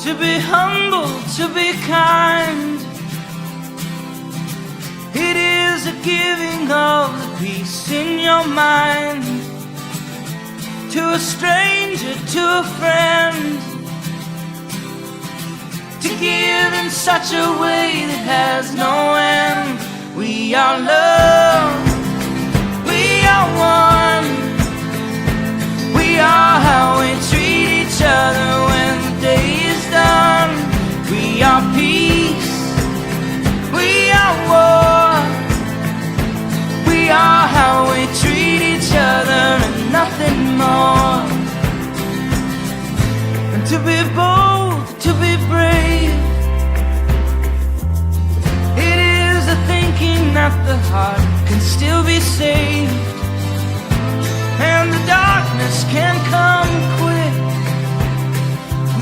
To be humble, to be kind, it is a giving of the peace in your mind. To a stranger, to a friend, to give in such a way that has no end. We are love, we are one, we are how we treat each other when the day is done. We are peace, we are war, we are how we treat each other and nothing more. And to be bold, to be brave, it is the thinking that the heart can still be saved. And the darkness can come quick,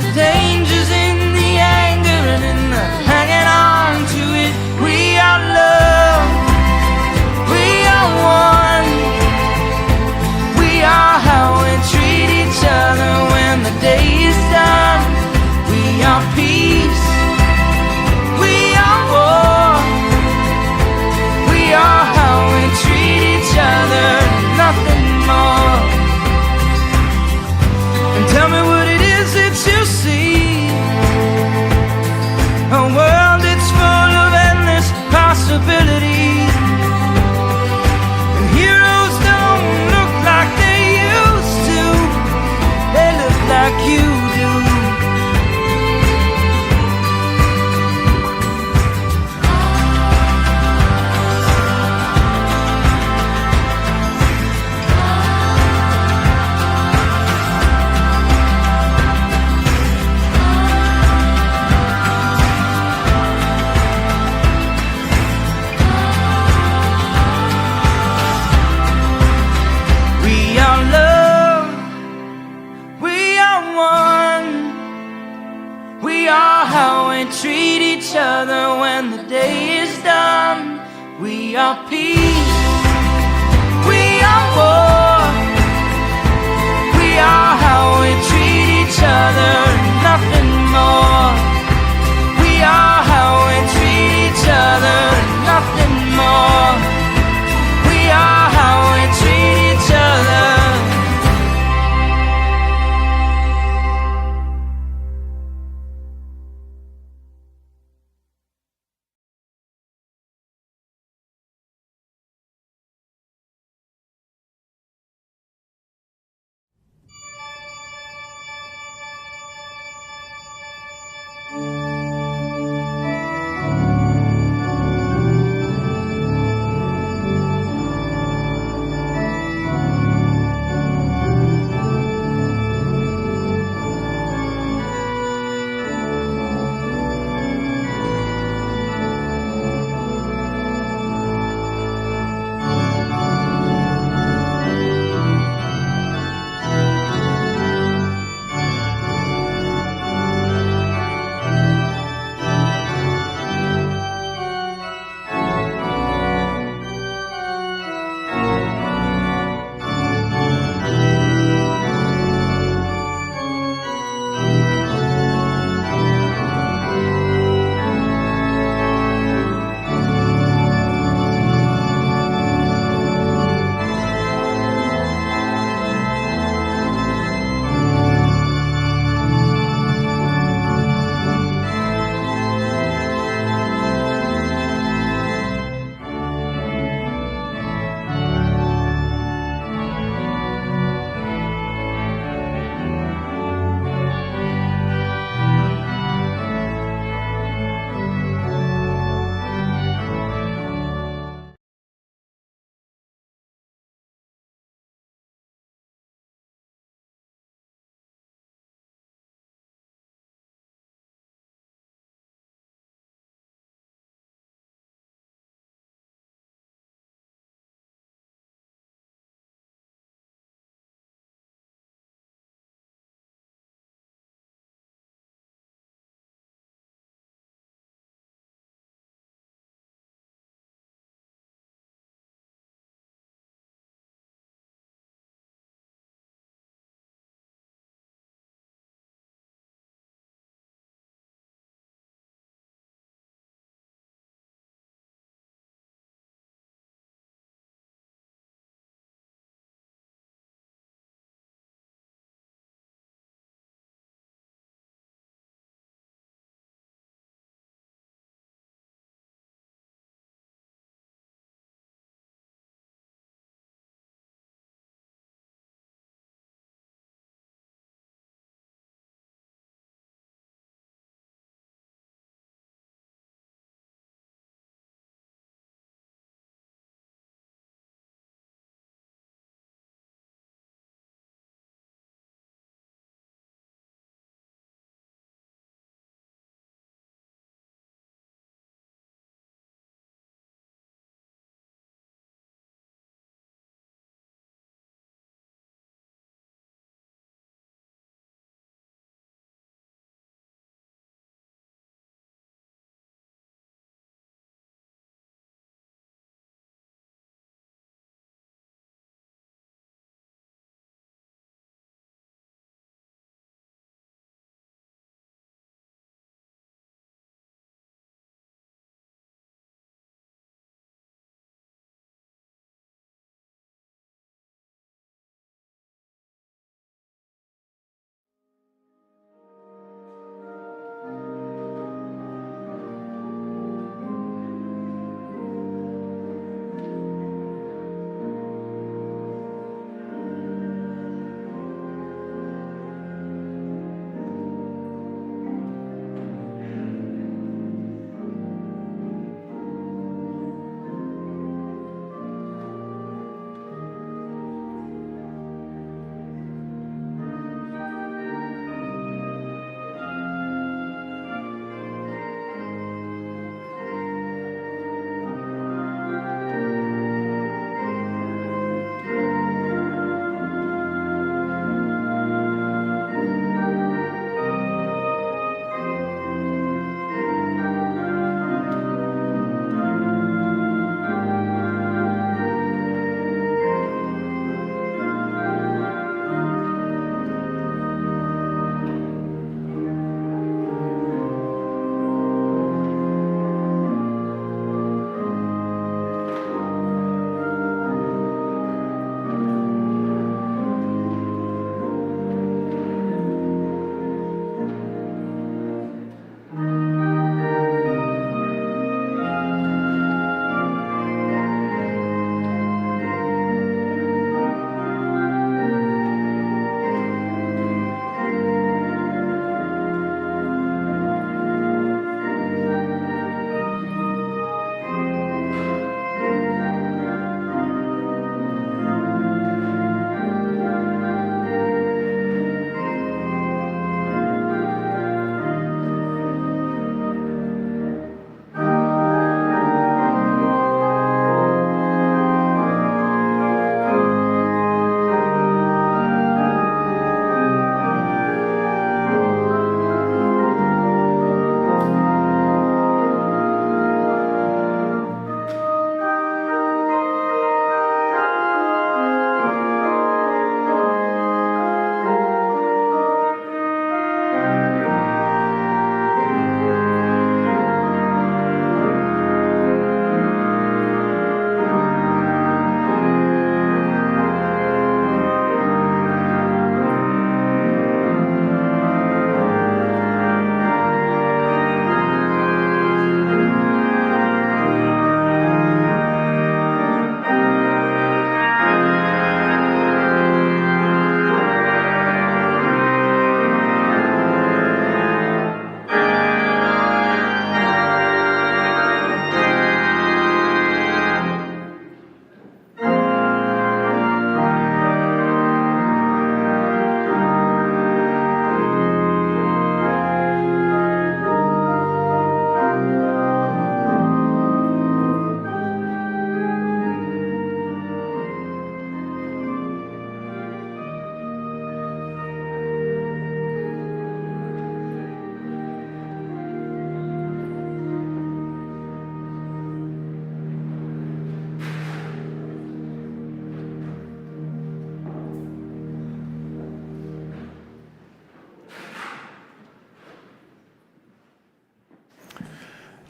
the danger's in the anger and in the hanging on to it. We are love, we are one, we are how we treat each other when the day is done. We are peace, we are war, we are how we treat each other, nothing more. And tell me what it is that you see, a world that's full of endless possibilities. And heroes don't look like they used to, they look like you do. We are love, we are one, we are how we treat each other when the day is done. We are peace, we are war, we are how we treat each other, nothing more. We are how we treat each other, nothing more. We are how we treat each other.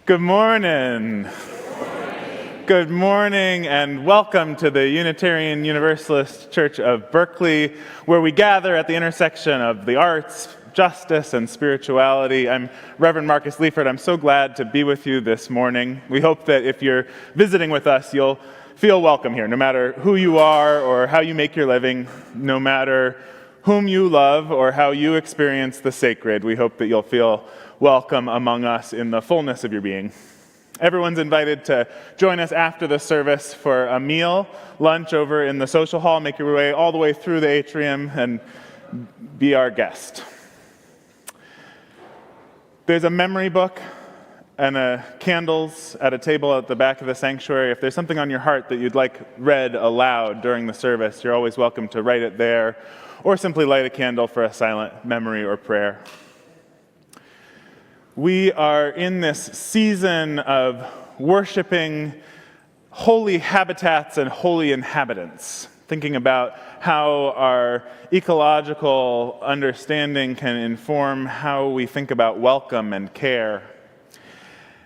Good morning. Good morning and welcome to the Unitarian Universalist Church of Berkeley, where we gather at the intersection of the arts, justice, and spirituality. I'm Reverend Marcus Leifert. I'm so glad to be with you this morning. We hope that if you're visiting with us, you'll feel welcome here, no matter who you are or how you make your living, no matter whom you love or how you experience the sacred. We hope that you'll feel welcome among us in the fullness of your being. Everyone's invited to join us after the service for a meal, lunch over in the social hall. Make your way all the way through the atrium and be our guest. There's a memory book and candles at a table at the back of the sanctuary. If there's something on your heart that you'd like read aloud during the service, you're always welcome to write it there, or simply light a candle for a silent memory or prayer. We are in this season of worshiping holy habitats and holy inhabitants, thinking about how our ecological understanding can inform how we think about welcome and care.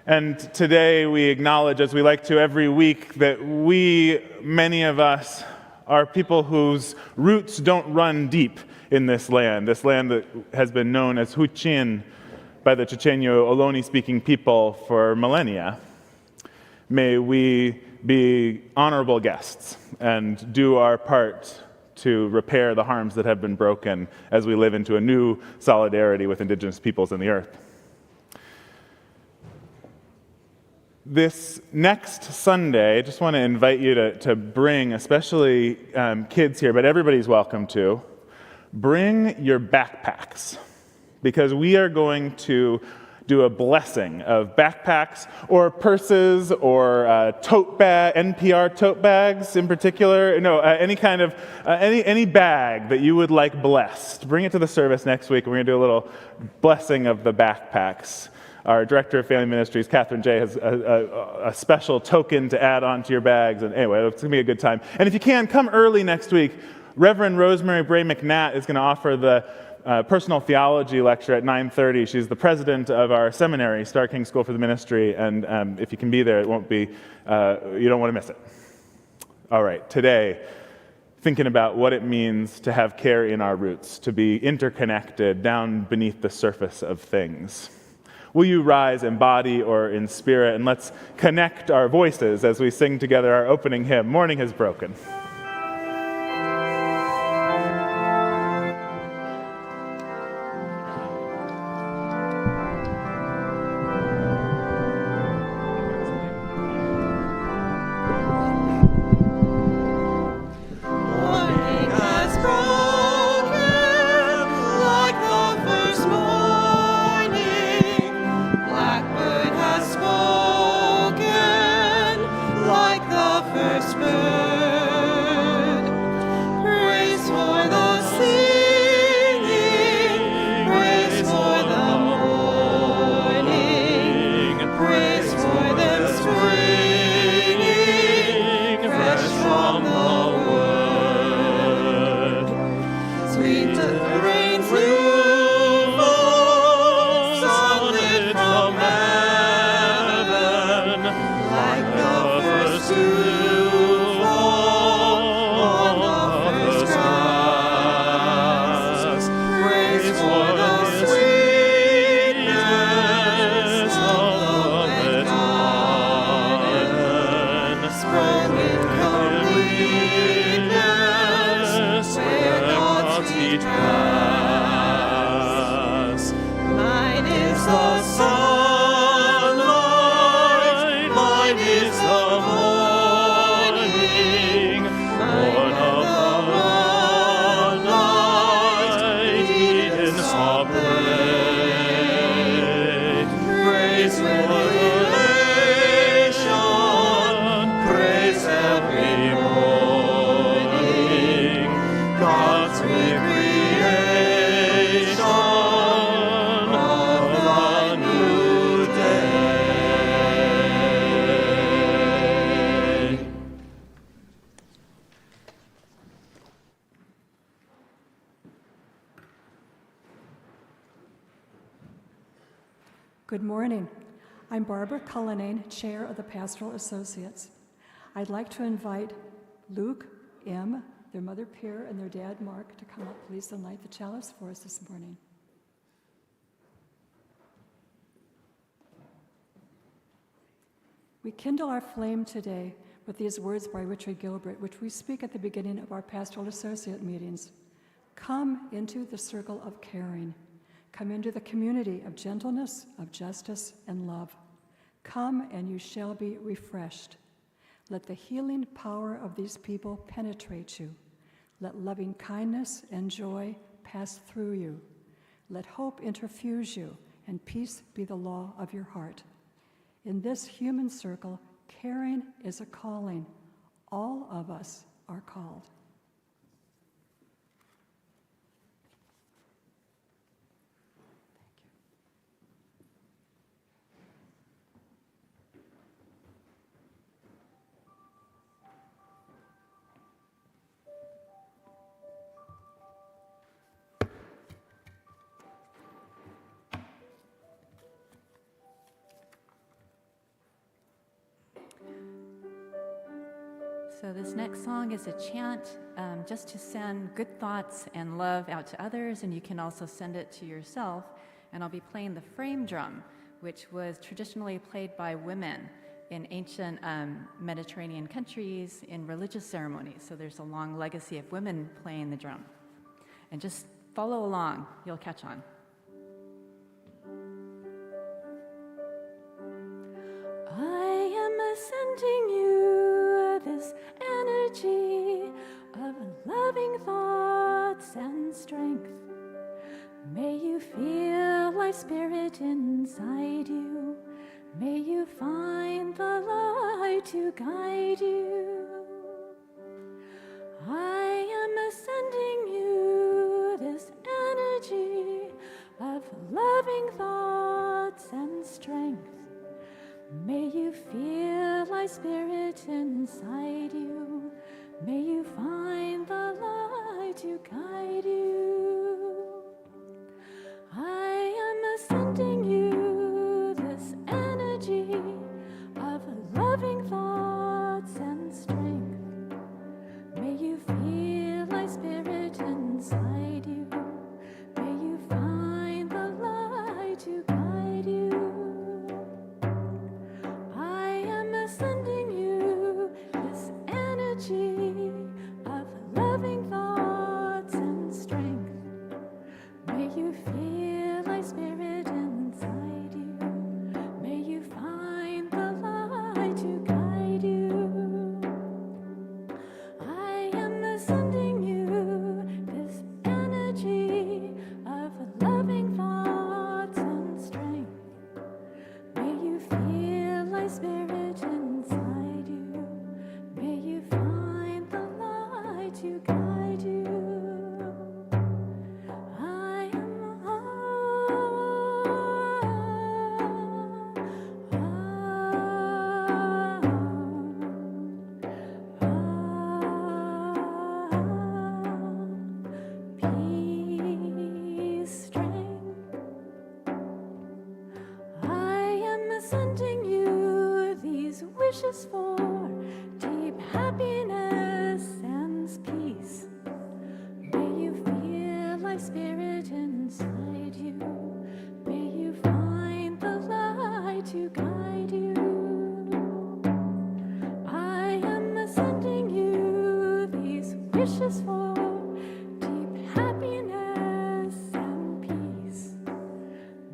And today we acknowledge, as we like to every week, that many of us, are people whose roots don't run deep in this land that has been known as Huichin by the Chochenyo Ohlone-speaking people for millennia. May we be honorable guests and do our part to repair the harms that have been broken as we live into a new solidarity with indigenous peoples in the earth. This next Sunday, I just want to invite you to bring, especially kids here, but everybody's welcome to, bring your backpacks, because we are going to do a blessing of backpacks or purses or tote bag, NPR tote bags in particular. Any kind of, any bag that you would like blessed. Bring it to the service next week, and we're going to do a little blessing of the backpacks. Our Director of Family Ministries, Catherine J., has a special token to add on to your bags. And anyway, it's going to be a good time. And if you can, come early next week. Reverend Rosemary Bray McNatt is going to offer the personal theology lecture at 9:30. She's the president of our seminary, Star King School for the Ministry. And if you can be there, it won't be, you don't want to miss it. All right, today, thinking about what it means to have care in our roots, to be interconnected down beneath the surface of things. Will you rise in body or in spirit, and let's connect our voices as we sing together our opening hymn, Morning Has Broken. Good morning. I'm Barbara Cullinane, Chair of the Pastoral Associates. I'd like to invite Luke, M., their mother Pierre, and their dad Mark to come up, please, and light the chalice for us this morning. We kindle our flame today with these words by Richard Gilbert, which we speak at the beginning of our Pastoral Associate meetings. Come into the circle of caring. Come into the community of gentleness, of justice, and love. Come and you shall be refreshed. Let the healing power of these people penetrate you. Let loving kindness and joy pass through you. Let hope interfuse you, and peace be the law of your heart. In this human circle, caring is a calling. All of us are called. So this next song is a chant just to send good thoughts and love out to others, and you can also send it to yourself. And I'll be playing the frame drum, which was traditionally played by women in ancient Mediterranean countries in religious ceremonies. So there's a long legacy of women playing the drum. And just follow along, you'll catch on. I am sending you this energy of loving thoughts and strength. May you feel my spirit inside you. May you find the light to guide you. I am sending you this energy of loving thoughts and strength. May you feel my spirit inside you. May you find the light to guide you. I am sending you this energy of loving thoughts and strength. May you feel my spirit inside you. May you find the light to guide you. Sending you this energy of loving thoughts and strength. May you feel my spirit inside you. May you find the light to guide you. I am sending you this energy of loving thoughts and strength. May you feel my spirit inside you. May you find the light to guide you. I am peace, strength. I am sending you these wishes for deep happiness and peace. May you feel my spirit inside you. May you find the light to guide you. I am sending you these wishes for deep happiness and peace.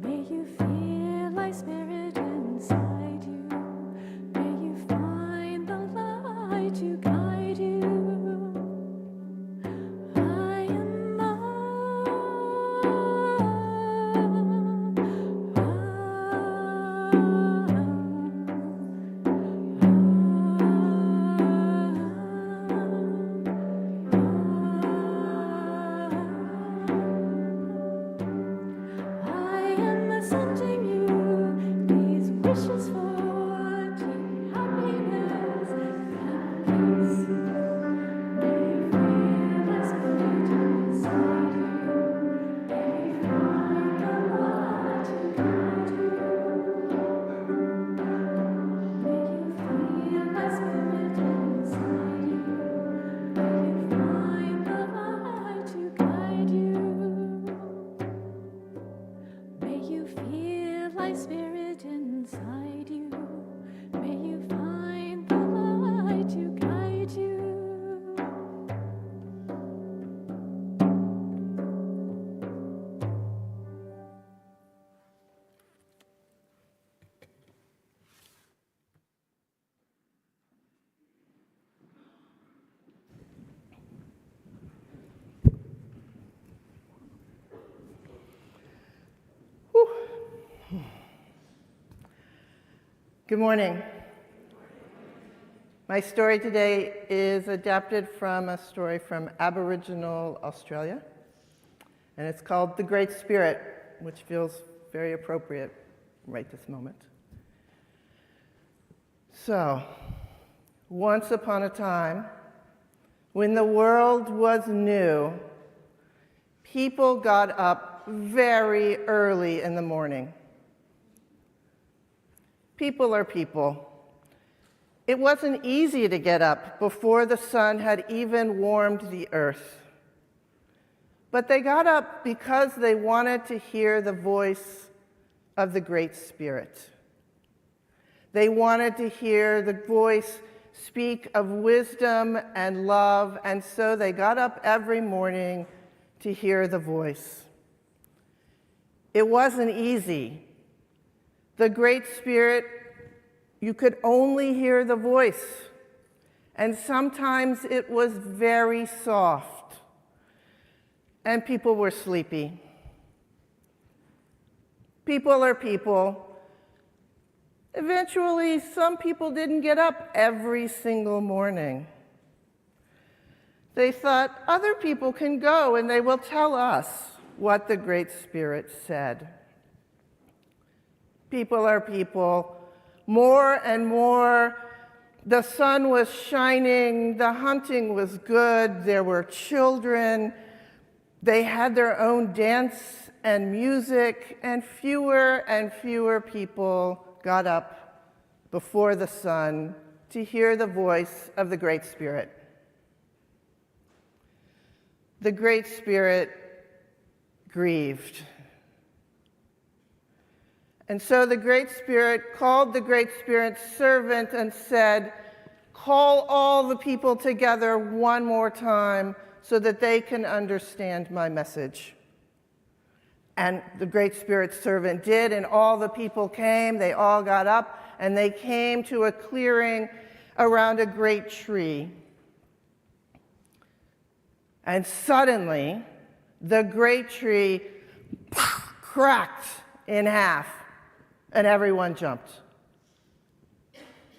May you feel my spirit inside you. May you find the light to guide you. I am Good morning. My story today is adapted from a story from Aboriginal Australia, and it's called The Great Spirit, which feels very appropriate right this moment. So, once upon a time, when the world was new, people got up very early in the morning. People are people. It wasn't easy to get up before the sun had even warmed the earth. But they got up because they wanted to hear the voice of the Great Spirit. They wanted to hear the voice speak of wisdom and love, and so they got up every morning to hear the voice. It wasn't easy. The Great Spirit, you could only hear the voice, and sometimes it was very soft, and people were sleepy. People are people. Eventually, some people didn't get up every single morning. They thought, other people can go and they will tell us what the Great Spirit said. People are people. More and more, the sun was shining, the hunting was good, there were children, they had their own dance and music, and fewer people got up before the sun to hear the voice of the Great Spirit. The Great Spirit grieved. And so the Great Spirit called the Great Spirit's servant and said, "Call all the people together one more time so that they can understand my message." And the Great Spirit's servant did, and all the people came. They all got up, and they came to a clearing around a great tree. And suddenly, the great tree cracked in half. And everyone jumped.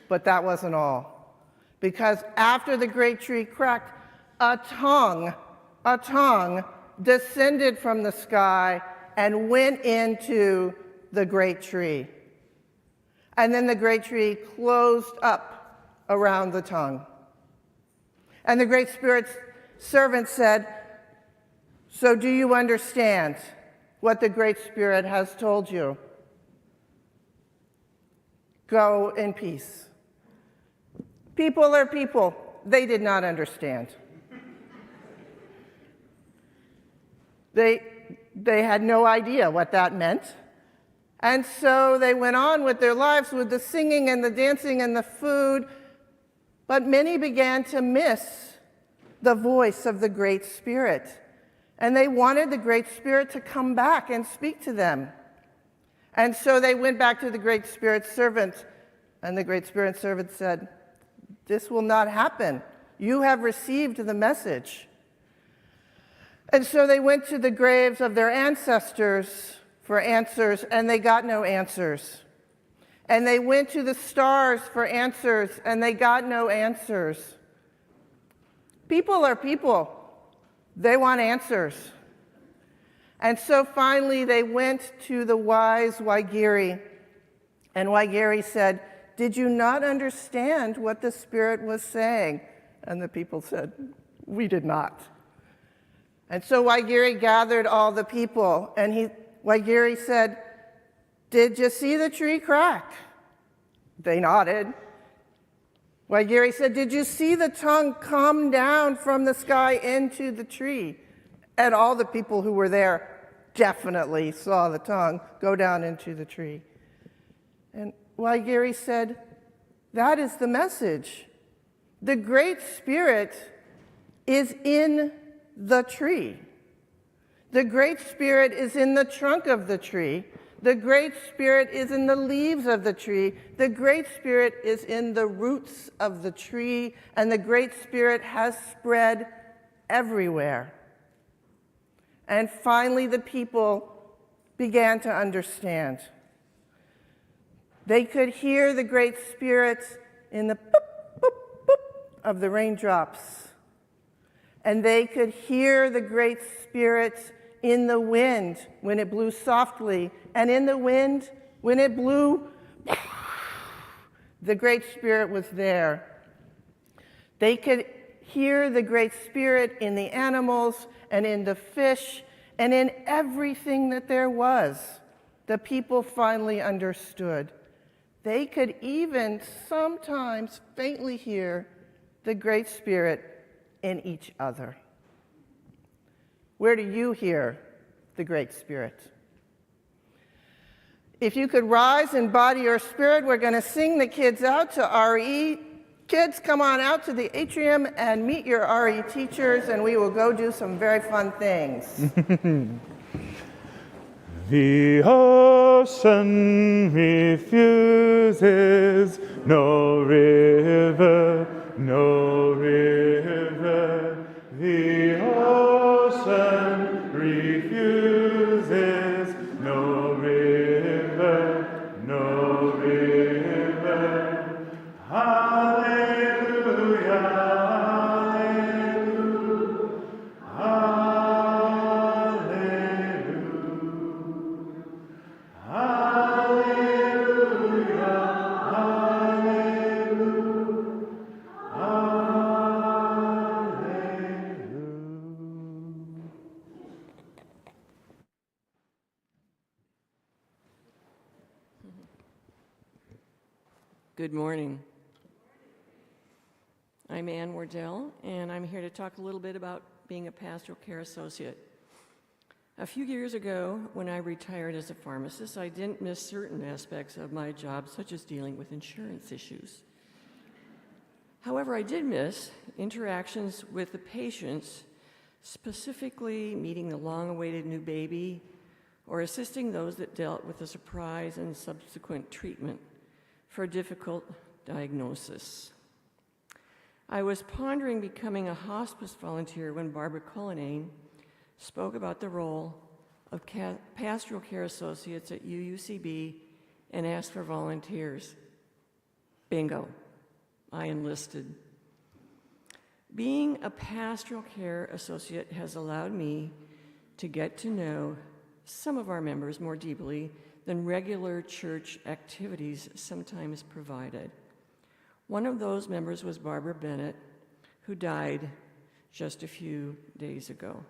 But that wasn't all. Because after the great tree cracked, a tongue descended from the sky and went into the great tree. And then the great tree closed up around the tongue. And the Great Spirit's servant said, "So do you understand what the Great Spirit has told you? Go in peace." People are people. They did not understand. They had no idea what that meant. And so they went on with their lives with the singing and the dancing and the food. But many began to miss the voice of the Great Spirit. And they wanted the Great Spirit to come back and speak to them. And so they went back to the Great Spirit's servant, and the Great Spirit's servant said, "This will not happen. You have received the message." And so they went to the graves of their ancestors for answers, and they got no answers. And they went to the stars for answers, and they got no answers. People are people. They want answers. And so finally they went to the wise Waigiri, and Waigiri said, "Did you not understand what the Spirit was saying?" And the people said, "We did not." And so Waigiri gathered all the people, and Waigiri said, "Did you see the tree crack?" They nodded. Waigiri said, "Did you see the tongue come down from the sky into the tree?" And all the people who were there definitely saw the tongue go down into the tree. And Waigiri said, "That is the message. The Great Spirit is in the tree. The Great Spirit is in the trunk of the tree. The Great Spirit is in the leaves of the tree. The Great Spirit is in the roots of the tree, and the Great Spirit has spread everywhere." And finally, the people began to understand. They could hear the Great Spirit in the boop, boop, boop of the raindrops. And they could hear the Great Spirit in the wind when it blew softly, and in the wind when it blew, the Great Spirit was there. They could hear the Great Spirit in the animals and in the fish and in everything that there was. The people finally understood. They could even sometimes faintly hear the Great Spirit in each other. Where do you hear the Great Spirit? If you could rise in body or spirit, we're going to sing the kids out to RE. Kids, come on out to the atrium and meet your RE teachers, and we will go do some very fun things. The ocean refuses no river, no river. The ocean refuses no river, no river. Hallelujah, hallelujah, hallelujah, Good morning. I'm Ann Wardell, and I'm here to talk a little bit about being a pastoral care associate. A few years ago, when I retired as a pharmacist, I didn't miss certain aspects of my job, such as dealing with insurance issues. However, I did miss interactions with the patients, specifically meeting the long-awaited new baby or assisting those that dealt with the surprise and subsequent treatment for a difficult diagnosis. I was pondering becoming a hospice volunteer when Barbara Cullinane spoke about the role of pastoral care associates at UUCB and asked for volunteers. Bingo, I enlisted. Being a pastoral care associate has allowed me to get to know some of our members more deeply than regular church activities sometimes provided. One of those members was Barbara Bennett, who died just a few days ago.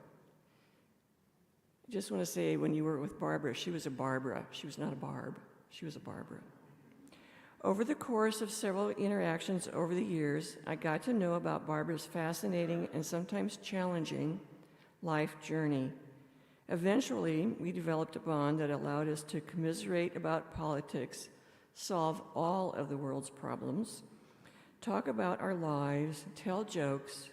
I just want to say, when you were with Barbara, she was a Barbara. She was not a Barb. She was a Barbara. Over the course of several interactions over the years, I got to know about Barbara's fascinating and sometimes challenging life journey. Eventually, we developed a bond that allowed us to commiserate about politics, solve all of the world's problems, talk about our lives, tell jokes,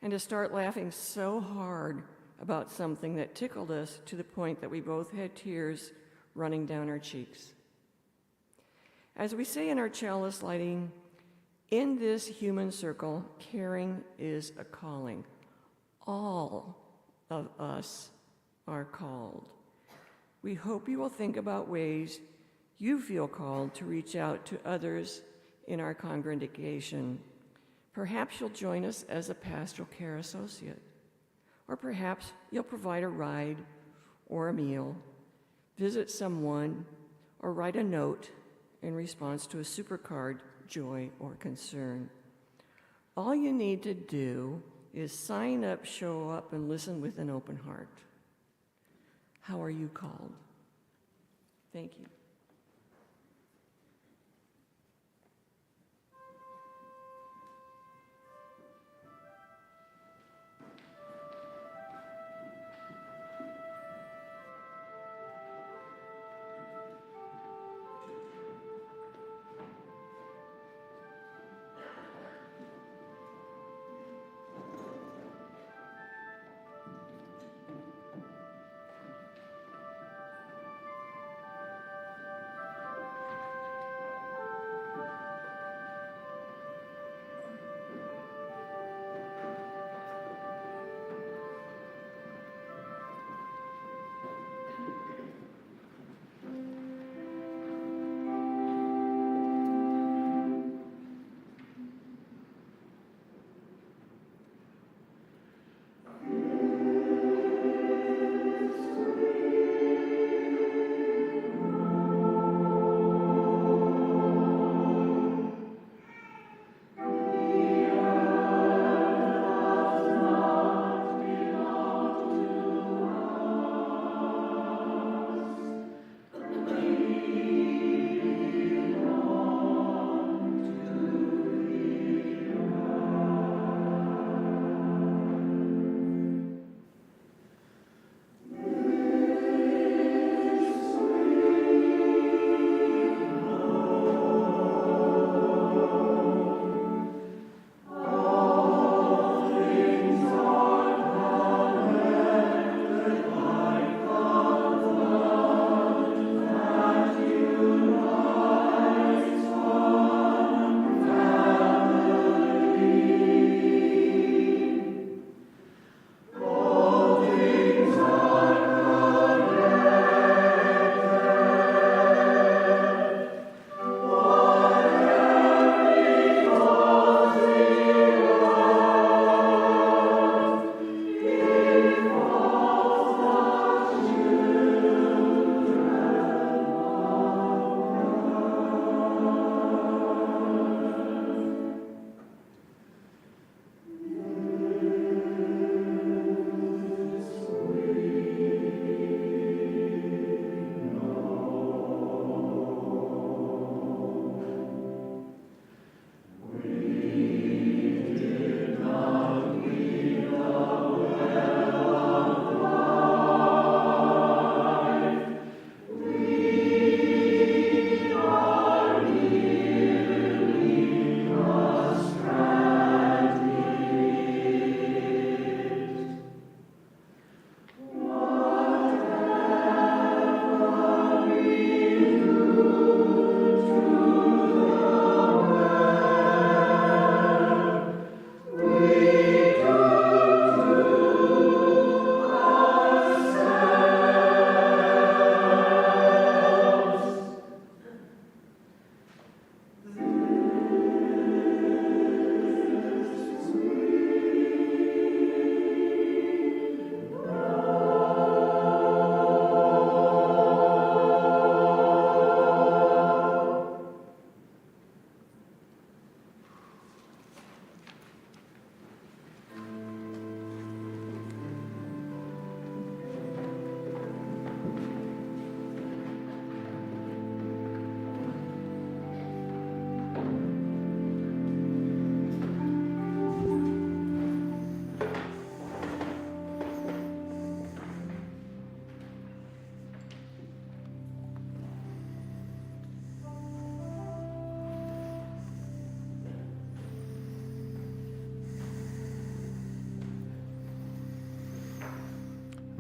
and to start laughing so hard about something that tickled us to the point that we both had tears running down our cheeks. As we say in our chalice lighting, in this human circle, caring is a calling. All of us are called. We hope you will think about ways you feel called to reach out to others in our congregation. Perhaps you'll join us as a pastoral care associate, or perhaps you'll provide a ride or a meal, visit someone, or write a note in response to a supercard, joy, or concern. All you need to do is sign up, show up, and listen with an open heart. How are you called? Thank you.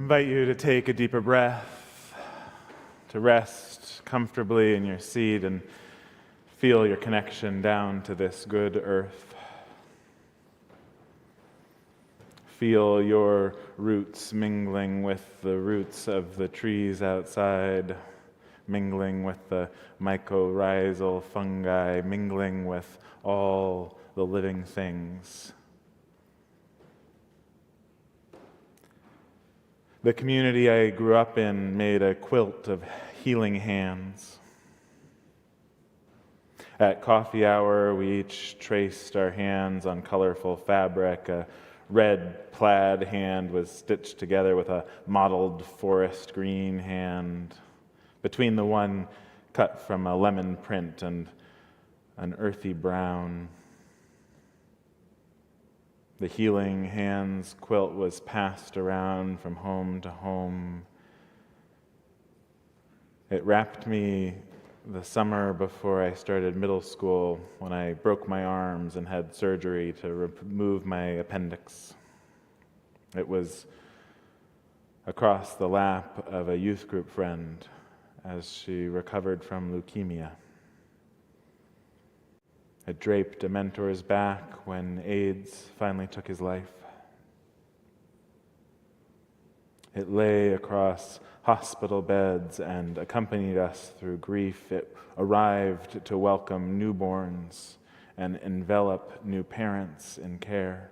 invite you to take a deeper breath, to rest comfortably in your seat and feel your connection down to this good earth. Feel your roots mingling with the roots of the trees outside, mingling with the mycorrhizal fungi, mingling with all the living things. The community I grew up in made a quilt of healing hands. At coffee hour, we each traced our hands on colorful fabric. A red plaid hand was stitched together with a mottled forest green hand. Between the one cut from a lemon print and an earthy brown. The healing hands quilt was passed around from home to home. It wrapped me the summer before I started middle school when I broke my arms and had surgery to remove my appendix. It was across the lap of a youth group friend as she recovered from leukemia. It draped a mentor's back when AIDS finally took his life. It lay across hospital beds and accompanied us through grief. It arrived to welcome newborns and envelop new parents in care.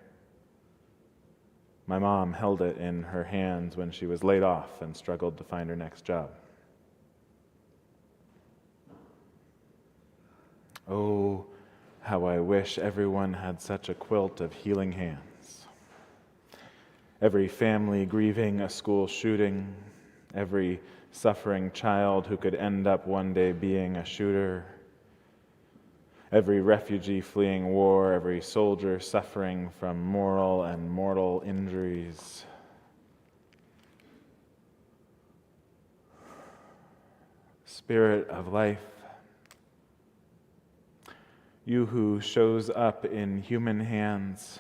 My mom held it in her hands when she was laid off and struggled to find her next job. Oh, how I wish everyone had such a quilt of healing hands. Every family grieving a school shooting, every suffering child who could end up one day being a shooter, every refugee fleeing war, every soldier suffering from moral and mortal injuries. Spirit of life, you who shows up in human hands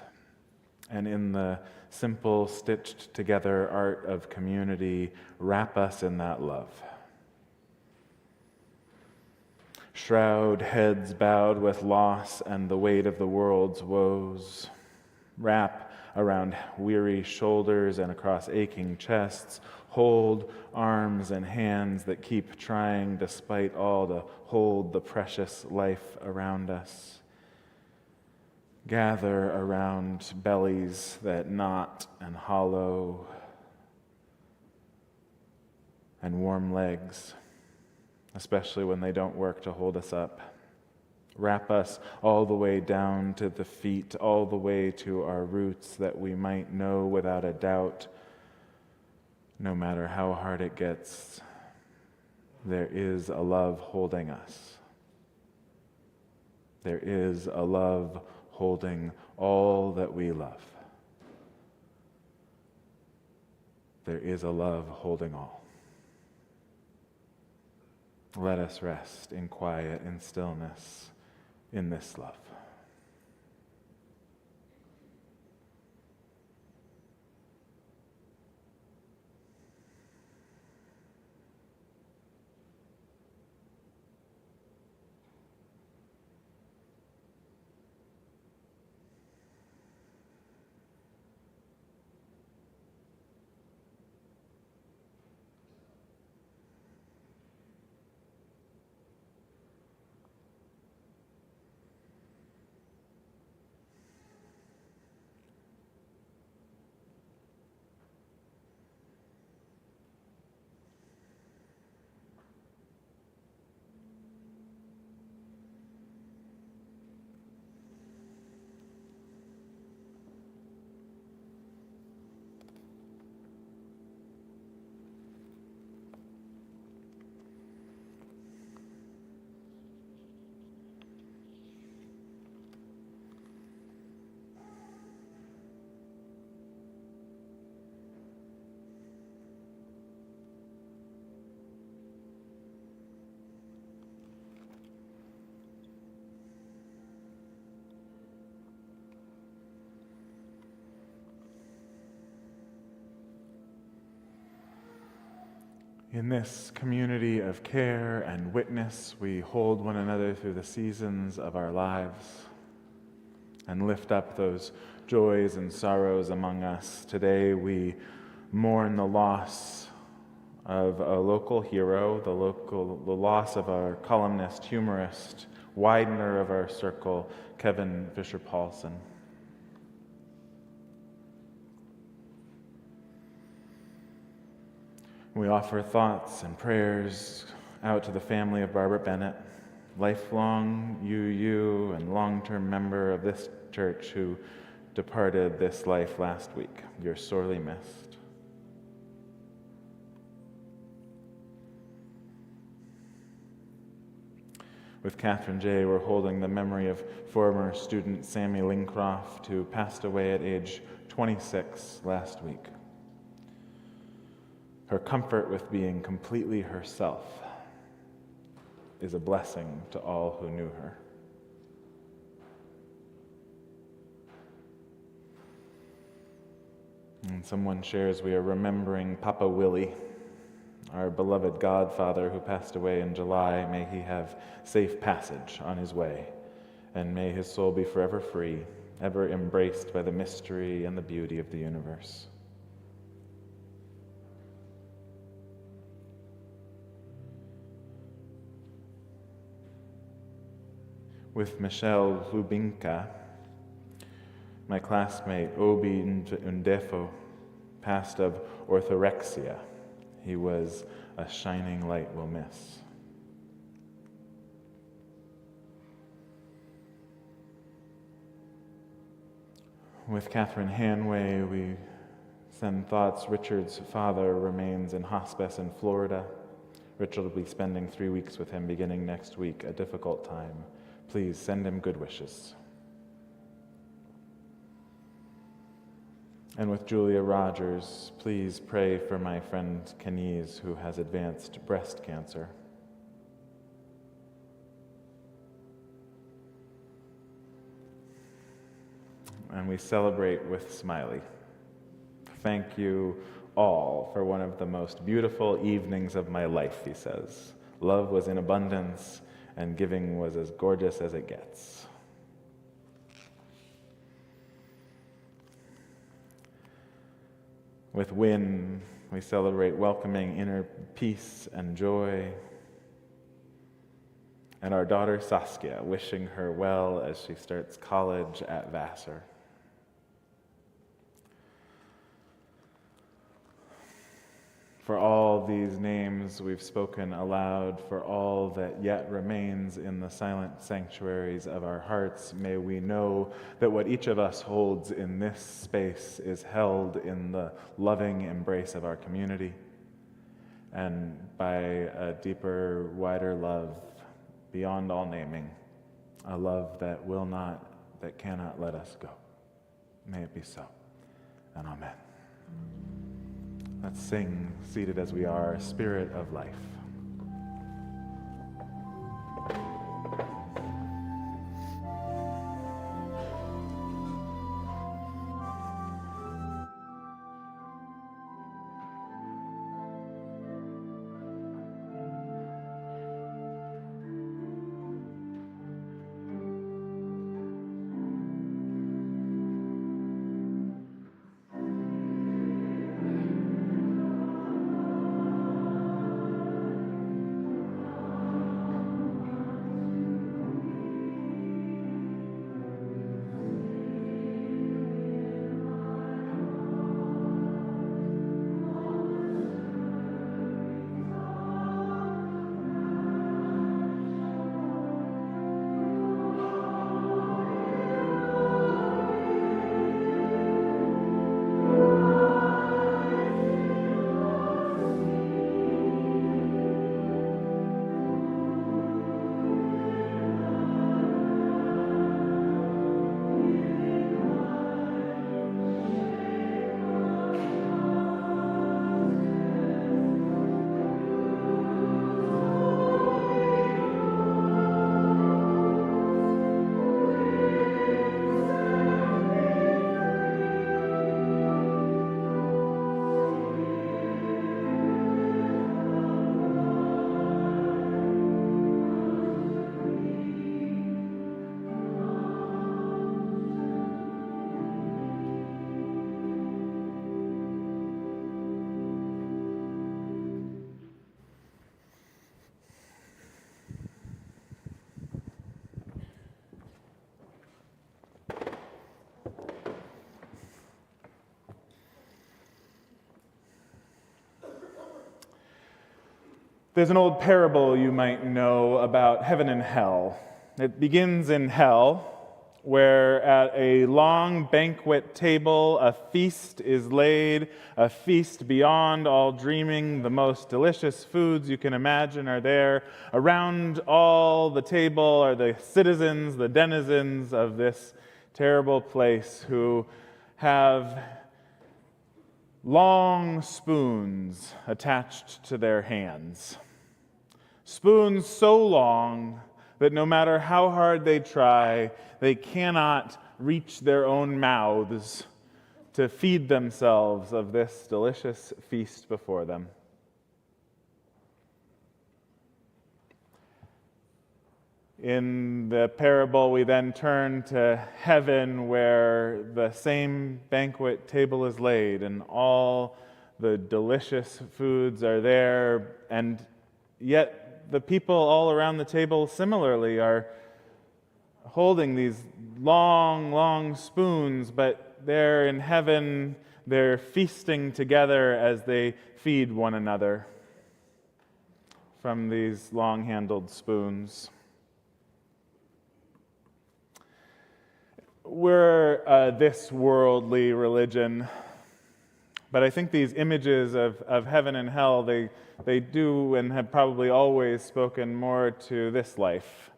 and in the simple stitched together art of community, wrap us in that love. Shroud heads bowed with loss and the weight of the world's woes. Wrap around weary shoulders and across aching chests. Hold arms and hands that keep trying despite all to hold the precious life around us. Gather around bellies that knot and hollow, and warm legs, especially when they don't work to hold us up. Wrap us all the way down to the feet, all the way to our roots, that we might know without a doubt, no matter how hard it gets, there is a love holding us. There is a love holding all that we love. There is a love holding all. Let us rest in quiet and stillness in this love. In this community of care and witness, we hold one another through the seasons of our lives and lift up those joys and sorrows among us. Today we mourn the loss of a local hero, the loss of our columnist, humorist, widener of our circle, Kevin Fisher-Paulson. We offer thoughts and prayers out to the family of Barbara Bennett, lifelong UU and long-term member of this church who departed this life last week. You're sorely missed. With Catherine J., we're holding the memory of former student Sammy Lincroft, who passed away at age 26 last week. Her comfort with being completely herself is a blessing to all who knew her. And someone shares, we are remembering Papa Willie, our beloved godfather who passed away in July. May he have safe passage on his way, and may his soul be forever free, ever embraced by the mystery and the beauty of the universe. With Michelle Lubinka, my classmate Obi Ndefo passed of orthorexia. He was a shining light we'll miss. With Catherine Hanway, we send thoughts. Richard's father remains in hospice in Florida. Richard will be spending 3 weeks with him beginning next week, a difficult time. Please send him good wishes. And with Julia Rogers, please pray for my friend Kenise, who has advanced breast cancer. And we celebrate with Smiley. Thank you all for one of the most beautiful evenings of my life, he says. Love was in abundance, and giving was as gorgeous as it gets. With Wynn, we celebrate welcoming inner peace and joy. And our daughter Saskia, wishing her well as she starts college at Vassar. For all these names we've spoken aloud, for all that yet remains in the silent sanctuaries of our hearts, may we know that what each of us holds in this space is held in the loving embrace of our community, and by a deeper, wider love beyond all naming, a love that cannot let us go. May it be so, and amen. Let's sing, seated as we are, Spirit of Life. There's an old parable you might know about heaven and hell. It begins in hell, where at a long banquet table a feast is laid, a feast beyond all dreaming. The most delicious foods you can imagine are there. Around all the table are the citizens, the denizens of this terrible place who have long spoons attached to their hands. Spoons so long that no matter how hard they try, they cannot reach their own mouths to feed themselves of this delicious feast before them. In the parable, we then turn to heaven, where the same banquet table is laid and all the delicious foods are there, and yet the people all around the table similarly are holding these long, long spoons, but they're in heaven, they're feasting together as they feed one another from these long-handled spoons. We're this worldly religion, but I think these images of heaven and hell, they do and have probably always spoken more to this life,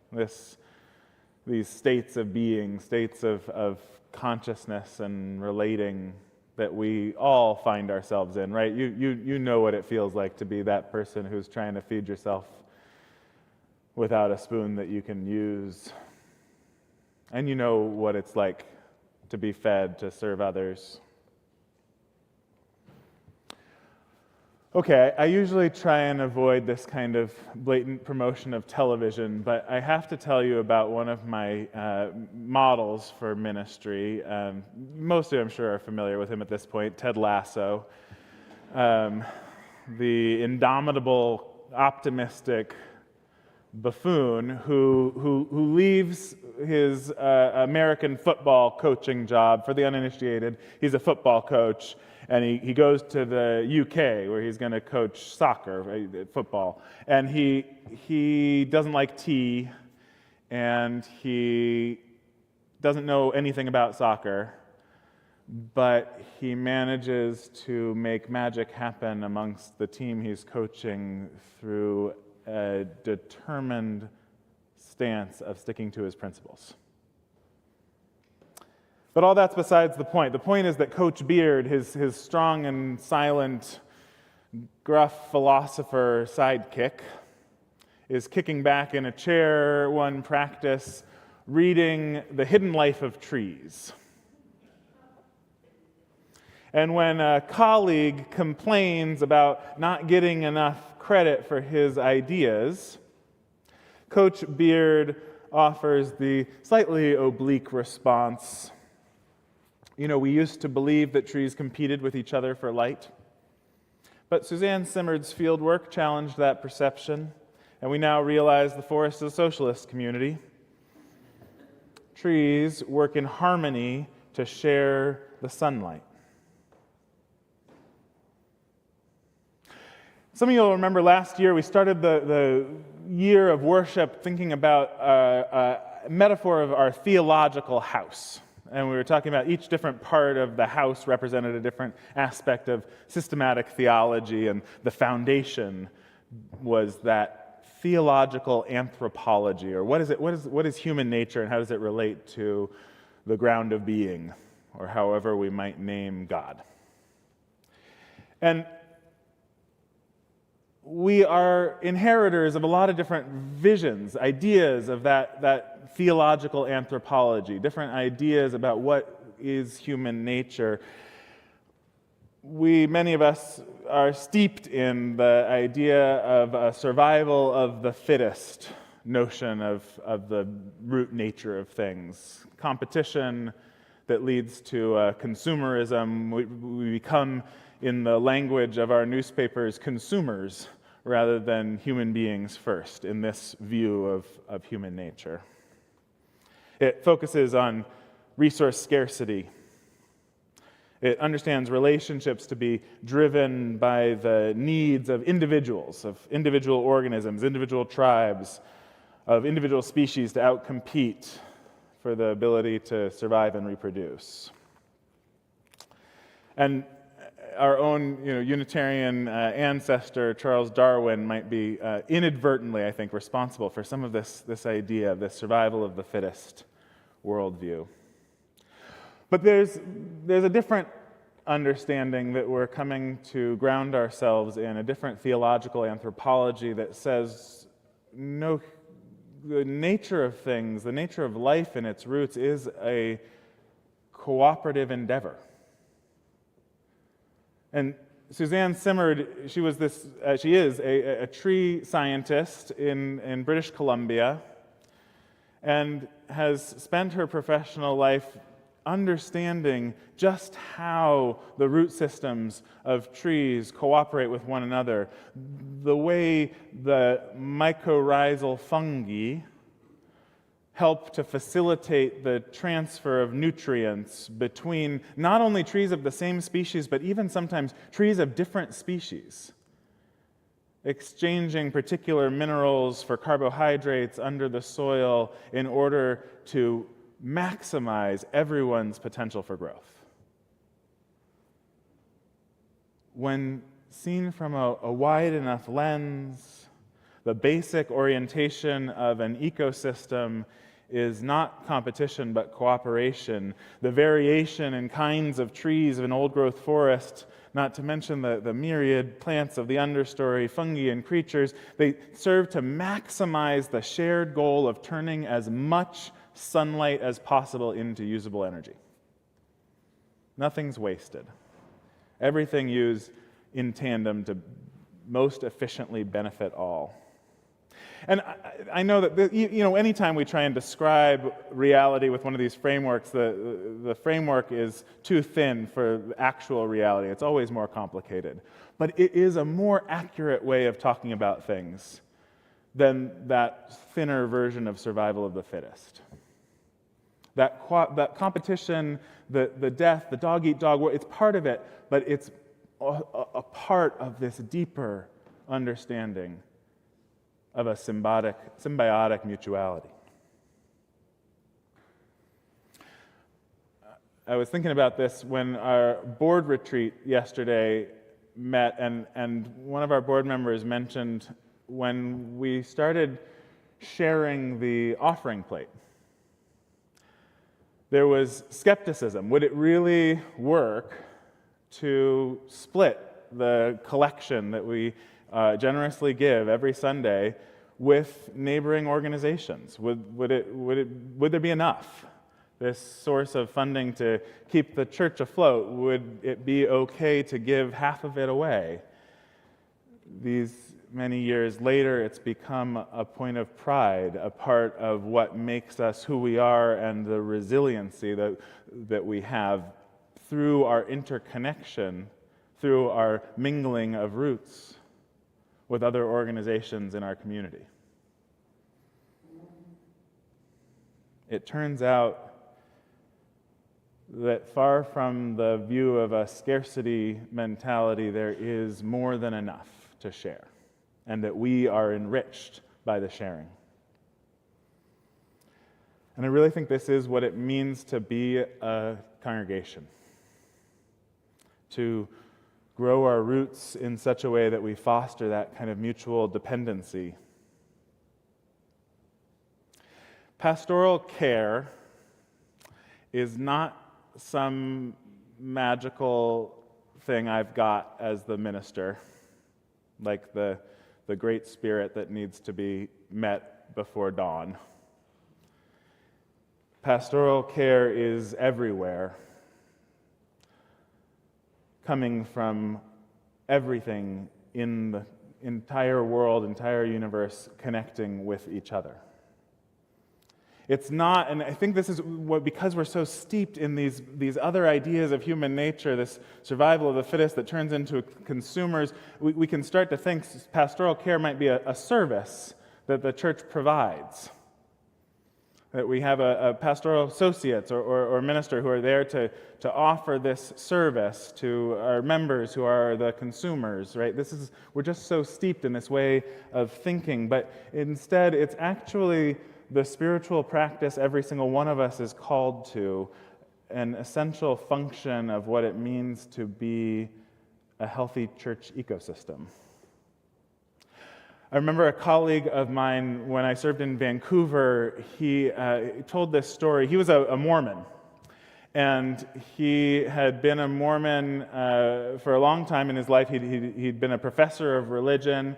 these states of being, states of consciousness and relating that we all find ourselves in, right? You know what it feels like to be that person who's trying to feed yourself without a spoon that you can use. And you know what it's like to be fed, to serve others. Okay, I usually try and avoid this kind of blatant promotion of television, but I have to tell you about one of my models for ministry. Most of you, I'm sure, are familiar with him at this point, Ted Lasso. The indomitable, optimistic buffoon who leaves his American football coaching job. For the uninitiated, he's a football coach, and he goes to the UK where he's going to coach soccer, right, football. And he doesn't like tea, and he doesn't know anything about soccer, but he manages to make magic happen amongst the team he's coaching through a determined stance of sticking to his principles. But all that's besides the point. The point is that Coach Beard, his strong and silent, gruff philosopher sidekick, is kicking back in a chair one practice, reading The Hidden Life of Trees. And when a colleague complains about not getting enough credit for his ideas, Coach Beard offers the slightly oblique response, you know, we used to believe that trees competed with each other for light, but Suzanne Simard's fieldwork challenged that perception, and we now realize the forest is a socialist community. Trees work in harmony to share the sunlight. Some of you will remember last year we started the year of worship thinking about a metaphor of our theological house. And we were talking about each different part of the house represented a different aspect of systematic theology, and the foundation was that theological anthropology, or what is human nature and how does it relate to the ground of being, or however we might name God. And we are inheritors of a lot of different visions, ideas of that theological anthropology, different ideas about what is human nature. Many of us are steeped in the idea of a survival of the fittest notion of the root nature of things. Competition that leads to consumerism. We become, in the language of our newspapers, consumers rather than human beings first in this view of human nature. It focuses on resource scarcity. It understands relationships to be driven by the needs of individual organisms, individual tribes, of individual species to outcompete for the ability to survive and reproduce. And our own Unitarian ancestor, Charles Darwin, might be inadvertently, I think, responsible for some of this idea of this survival of the fittest worldview. But there's a different understanding that we're coming to ground ourselves in, a different theological anthropology that says, no, the nature of things, the nature of life in its roots is a cooperative endeavor. And Suzanne Simard, she is a tree scientist in British Columbia and has spent her professional life understanding just how the root systems of trees cooperate with one another, the way the mycorrhizal fungi help to facilitate the transfer of nutrients between not only trees of the same species, but even sometimes trees of different species, exchanging particular minerals for carbohydrates under the soil in order to maximize everyone's potential for growth. When seen from a wide enough lens, the basic orientation of an ecosystem is not competition but cooperation. The variation in kinds of trees of an old-growth forest, not to mention the myriad plants of the understory, fungi and creatures, they serve to maximize the shared goal of turning as much sunlight as possible into usable energy. Nothing's wasted. Everything used in tandem to most efficiently benefit all. And I know that anytime we try and describe reality with one of these frameworks, the framework is too thin for actual reality. It's always more complicated. But it is a more accurate way of talking about things than that thinner version of survival of the fittest. That competition, the death, the dog-eat-dog world, it's part of it, but it's a part of this deeper understanding of a symbiotic mutuality. I was thinking about this when our board retreat yesterday met, and one of our board members mentioned when we started sharing the offering plate, there was skepticism. Would it really work to split the collection that we generously give every Sunday with neighboring organizations? Would there be enough? This source of funding to keep the church afloat, would it be okay to give half of it away? These many years later, it's become a point of pride, a part of what makes us who we are and the resiliency that we have through our interconnection, through our mingling of roots with other organizations in our community. It turns out that far from the view of a scarcity mentality, there is more than enough to share, and that we are enriched by the sharing. And I really think this is what it means to be a congregation, to grow our roots in such a way that we foster that kind of mutual dependency. Pastoral care is not some magical thing I've got as the minister, like the great spirit that needs to be met before dawn. Pastoral care is everywhere, coming from everything in the entire world, entire universe, connecting with each other. It's not, and I think this is what, because we're so steeped in these other ideas of human nature, this survival of the fittest that turns into consumers, we can start to think pastoral care might be a service that the church provides. that we have a pastoral associates or minister who are there to offer this service to our members who are the consumers, right? We're just so steeped in this way of thinking, but instead it's actually the spiritual practice every single one of us is called to, an essential function of what it means to be a healthy church ecosystem. I remember a colleague of mine, when I served in Vancouver, he told this story. He was a Mormon, and he had been a Mormon for a long time in his life. He'd been a professor of religion,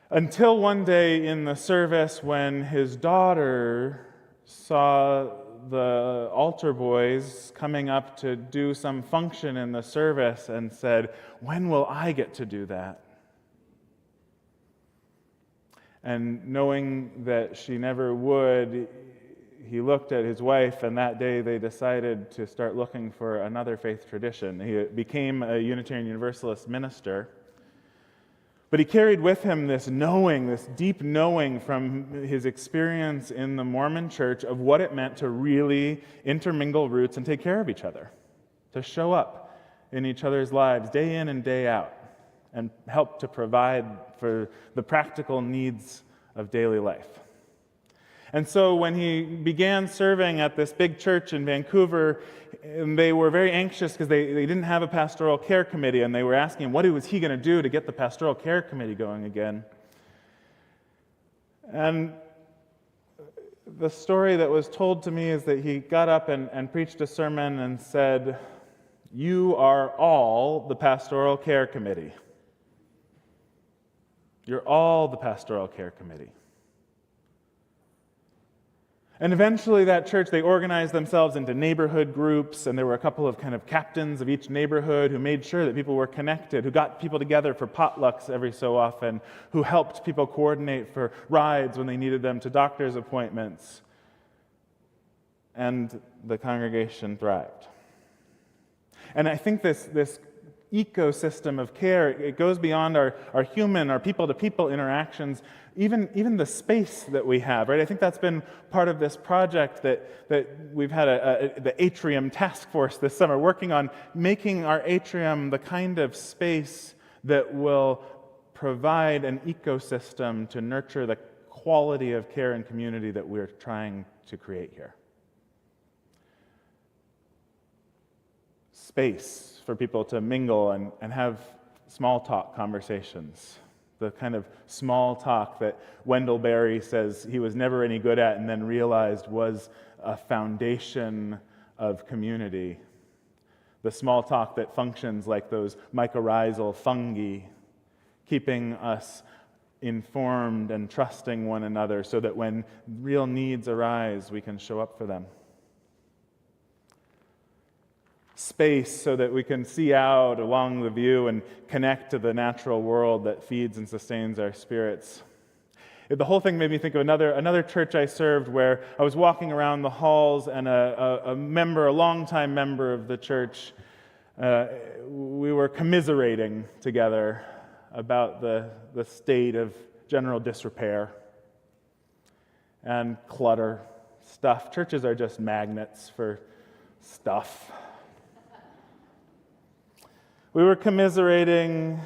until one day in the service when his daughter saw the altar boys coming up to do some function in the service and said, "When will I get to do that?" And knowing that she never would, he looked at his wife, and that day they decided to start looking for another faith tradition. He became a Unitarian Universalist minister. But he carried with him this knowing, this deep knowing from his experience in the Mormon church of what it meant to really intermingle roots and take care of each other, to show up in each other's lives day in and day out, and help to provide for the practical needs of daily life. And so when he began serving at this big church in Vancouver, they were very anxious because they didn't have a pastoral care committee, and they were asking him, what was he going to do to get the pastoral care committee going again? And the story that was told to me is that he got up and preached a sermon and said, "You are all the pastoral care committee. You're all the pastoral care committee." And eventually that church, they organized themselves into neighborhood groups, and there were a couple of kind of captains of each neighborhood who made sure that people were connected, who got people together for potlucks every so often, who helped people coordinate for rides when they needed them to doctor's appointments. And the congregation thrived. And I think this ecosystem of care, it goes beyond our human, our people-to-people interactions, even the space that we have, right? I think that's been part of this project that we've had the Atrium Task Force this summer, working on making our atrium the kind of space that will provide an ecosystem to nurture the quality of care and community that we're trying to create here. Space for people to mingle and have small talk conversations. The kind of small talk that Wendell Berry says he was never any good at and then realized was a foundation of community. The small talk that functions like those mycorrhizal fungi, keeping us informed and trusting one another so that when real needs arise, we can show up for them. Space so that we can see out along the view and connect to the natural world that feeds and sustains our spirits. The whole thing made me think of another church I served where I was walking around the halls, and a longtime member of the church, we were commiserating together about the state of general disrepair and clutter, stuff. Churches are just magnets for stuff. We were commiserating,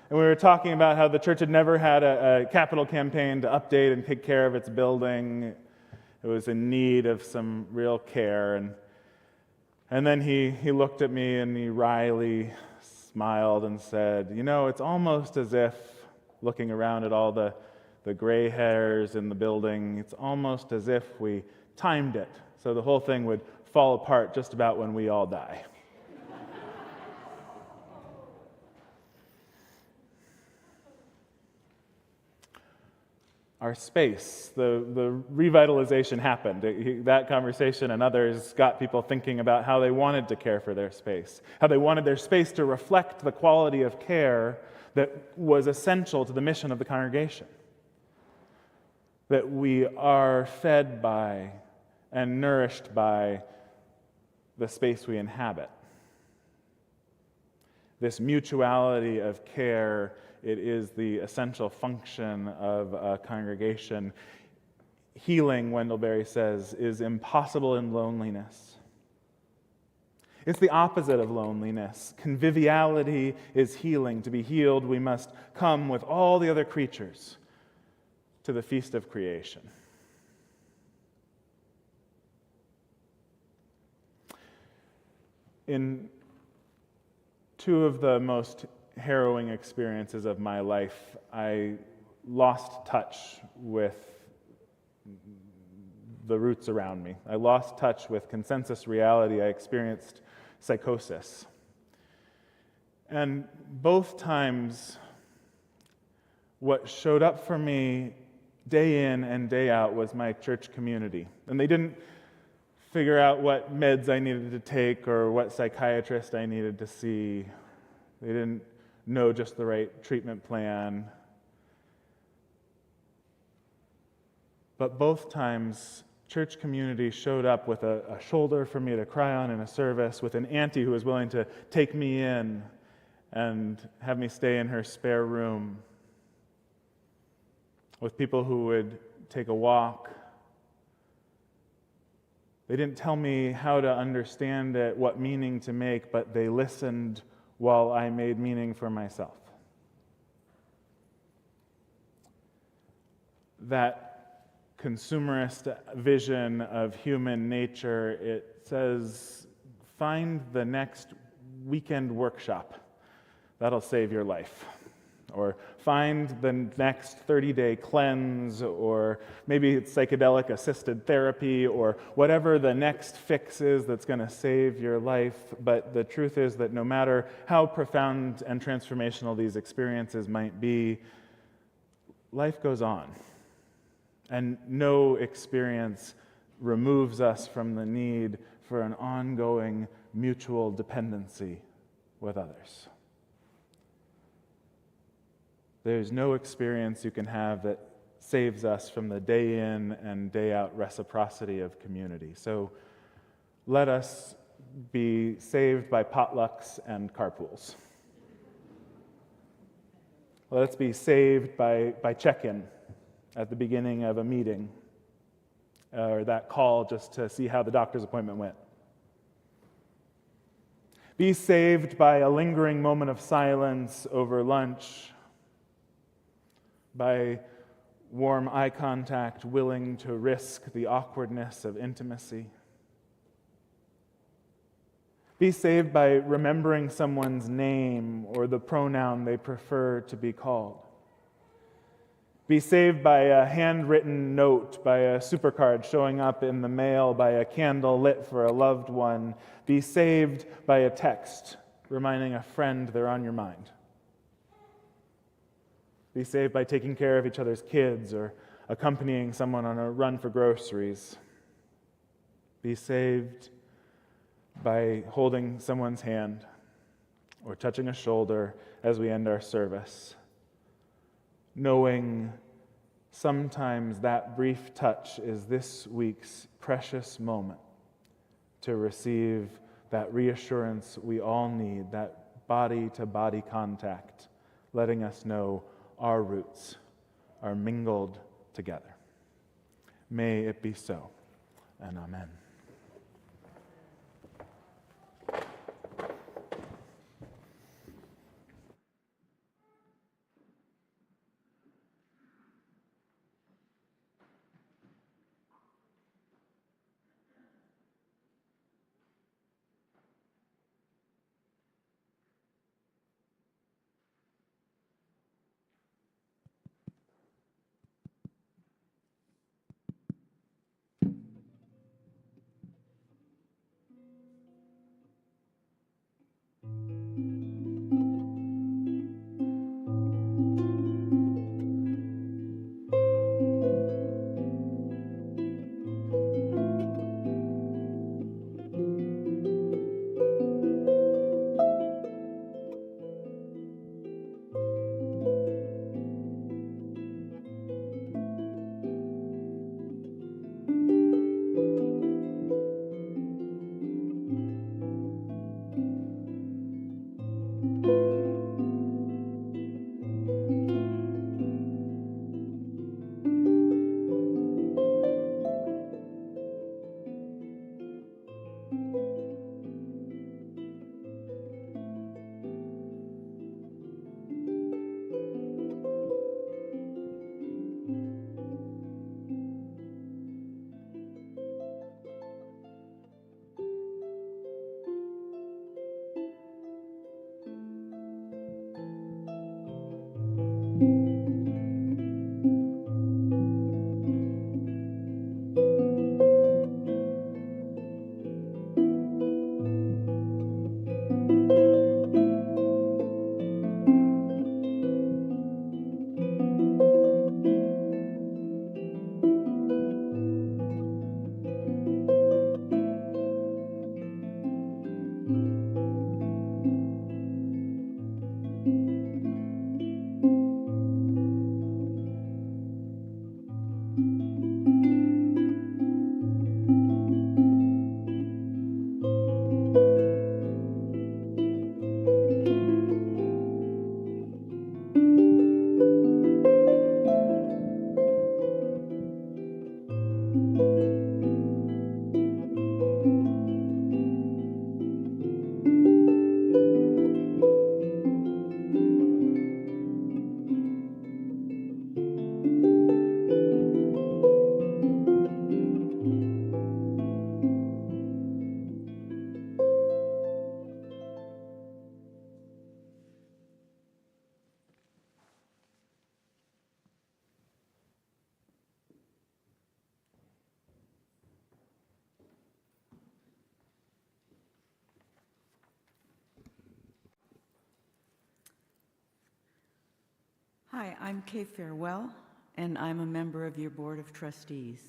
and we were talking about how the church had never had a capital campaign to update and take care of its building. It was in need of some real care. And then he looked at me and he wryly smiled and said, it's almost as if, looking around at all the gray hairs in the building, it's almost as if we timed it so the whole thing would fall apart just about when we all die. Our space, the revitalization happened. That conversation and others got people thinking about how they wanted to care for their space, how they wanted their space to reflect the quality of care that was essential to the mission of the congregation. That we are fed by and nourished by the space we inhabit. This mutuality of care, it is the essential function of a congregation. healing, Wendell Berry says, is impossible in loneliness. It's the opposite of loneliness. Conviviality is healing. To be healed, we must come with all the other creatures to the feast of creation. In two of the most harrowing experiences of my life, I lost touch with the roots around me. I lost touch with consensus reality. I experienced psychosis. And both times, what showed up for me day in and day out was my church community. And they didn't figure out what meds I needed to take or what psychiatrist I needed to see. They didn't know just the right treatment plan. But both times, church community showed up with a shoulder for me to cry on in a service, with an auntie who was willing to take me in and have me stay in her spare room, with people who would take a walk. They didn't tell me how to understand it, what meaning to make, but they listened while I made meaning for myself. That consumerist vision of human nature, it says, find the next weekend workshop. That'll save your life. Or find the next 30-day cleanse, or maybe it's psychedelic-assisted therapy, or whatever the next fix is that's going to save your life. But the truth is that no matter how profound and transformational these experiences might be, life goes on. And no experience removes us from the need for an ongoing mutual dependency with others. There's no experience you can have that saves us from the day in and day out reciprocity of community. So let us be saved by potlucks and carpools. Let us be saved by check-in at the beginning of a meeting, or that call just to see how the doctor's appointment went. Be saved by a lingering moment of silence over lunch, by warm eye contact, willing to risk the awkwardness of intimacy. Be saved by remembering someone's name or the pronoun they prefer to be called. Be saved by a handwritten note, by a supercard showing up in the mail, by a candle lit for a loved one. Be saved by a text reminding a friend they're on your mind. Be saved by taking care of each other's kids or accompanying someone on a run for groceries. Be saved by holding someone's hand or touching a shoulder as we end our service, knowing sometimes that brief touch is this week's precious moment to receive that reassurance we all need, that body-to-body contact, letting us know our roots are mingled together. May it be so, and amen. Hi, I'm Kay Farewell, and I'm a member of your Board of Trustees.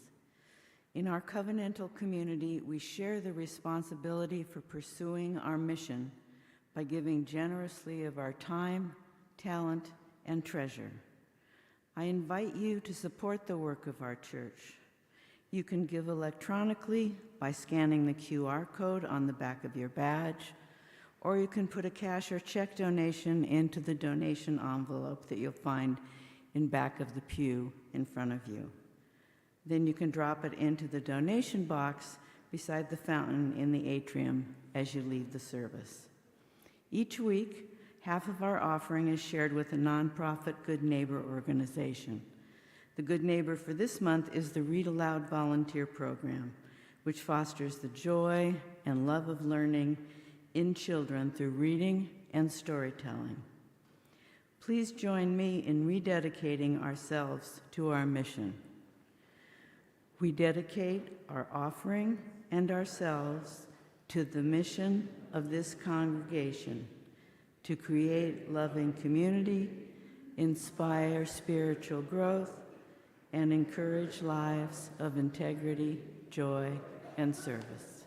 In our covenantal community, we share the responsibility for pursuing our mission by giving generously of our time, talent, and treasure. I invite you to support the work of our church. You can give electronically by scanning the QR code on the back of your badge, or you can put a cash or check donation into the donation envelope that you'll find in back of the pew in front of you. Then you can drop it into the donation box beside the fountain in the atrium as you leave the service. Each week, half of our offering is shared with a nonprofit Good Neighbor organization. The Good Neighbor for this month is the Read Aloud Volunteer Program, which fosters the joy and love of learning in children through reading and storytelling. Please join me in rededicating ourselves to our mission. We dedicate our offering and ourselves to the mission of this congregation to create loving community, inspire spiritual growth, and encourage lives of integrity, joy, and service.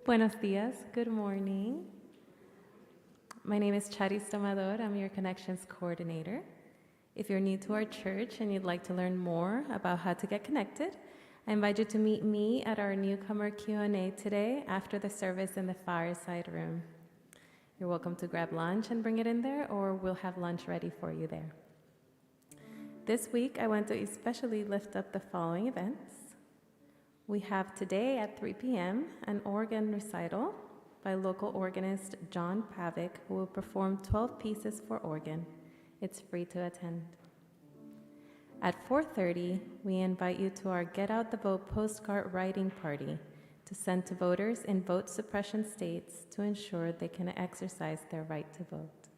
Buenos dias, good morning. My name is Charis Tomador, I'm your Connections Coordinator. If you're new to our church and you'd like to learn more about how to get connected, I invite you to meet me at our newcomer Q&A today after the service in the fireside room. You're welcome to grab lunch and bring it in there, or we'll have lunch ready for you there. This week, I want to especially lift up the following events. We have today at 3 p.m. an organ recital by local organist John Pavick, who will perform 12 pieces for organ. It's free to attend. At 4:30, we invite you to our Get Out the Vote postcard writing party to send to voters in vote suppression states to ensure they can exercise their right to vote.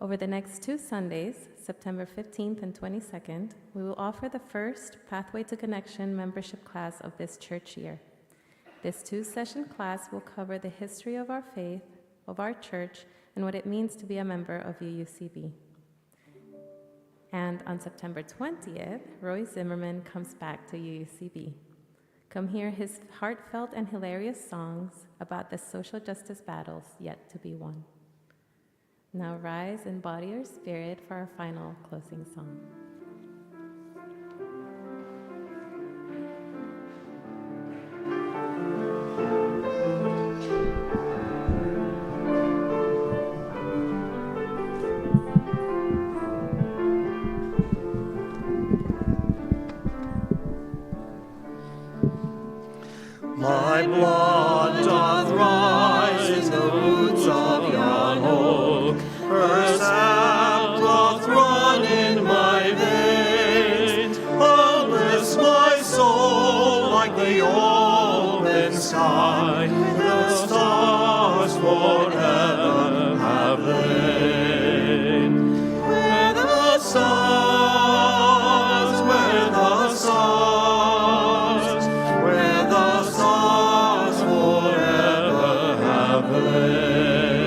Over the next 2 Sundays, September 15th and 22nd, we will offer the first Pathway to Connection membership class of this church year. This 2-session class will cover the history of our faith, of our church, and what it means to be a member of UUCB. And on September 20th, Roy Zimmerman comes back to UUCB. Come hear his heartfelt and hilarious songs about the social justice battles yet to be won. Now rise and body your spirit for our final closing song. My blood doth rise in the roots of yon oak, her sap doth run in my veins. Oh, bless my soul like the open sky, the stars forever have lain. Where the stars, where the stars, where the stars forever have lain.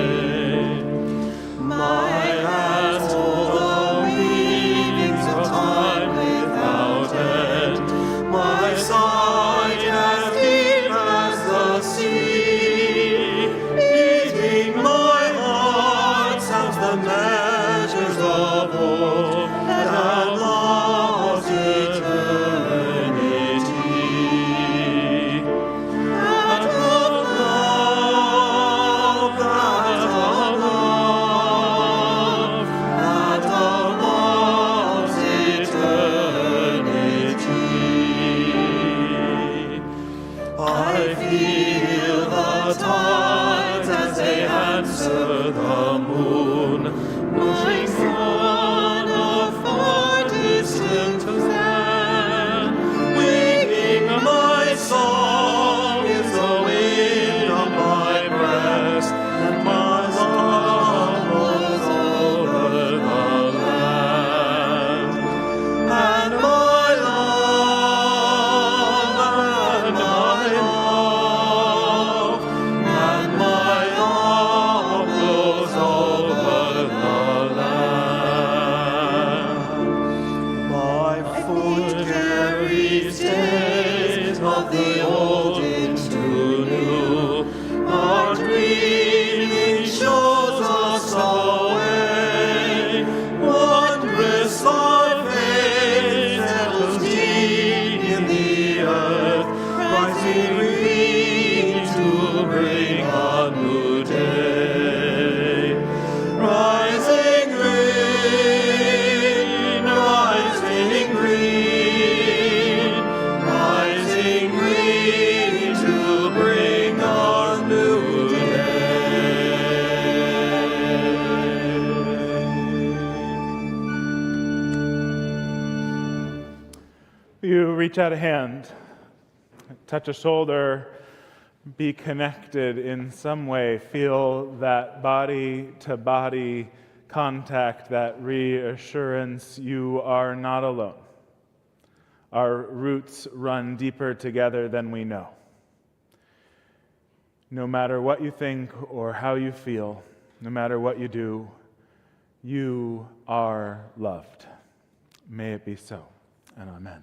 My hands hold the weavings of time without end, my sight as deep as the sea. You reach out a hand, touch a shoulder, be connected in some way, feel that body-to-body contact, that reassurance you are not alone. Our roots run deeper together than we know. No matter what you think or how you feel, no matter what you do, you are loved. May it be so, and amen.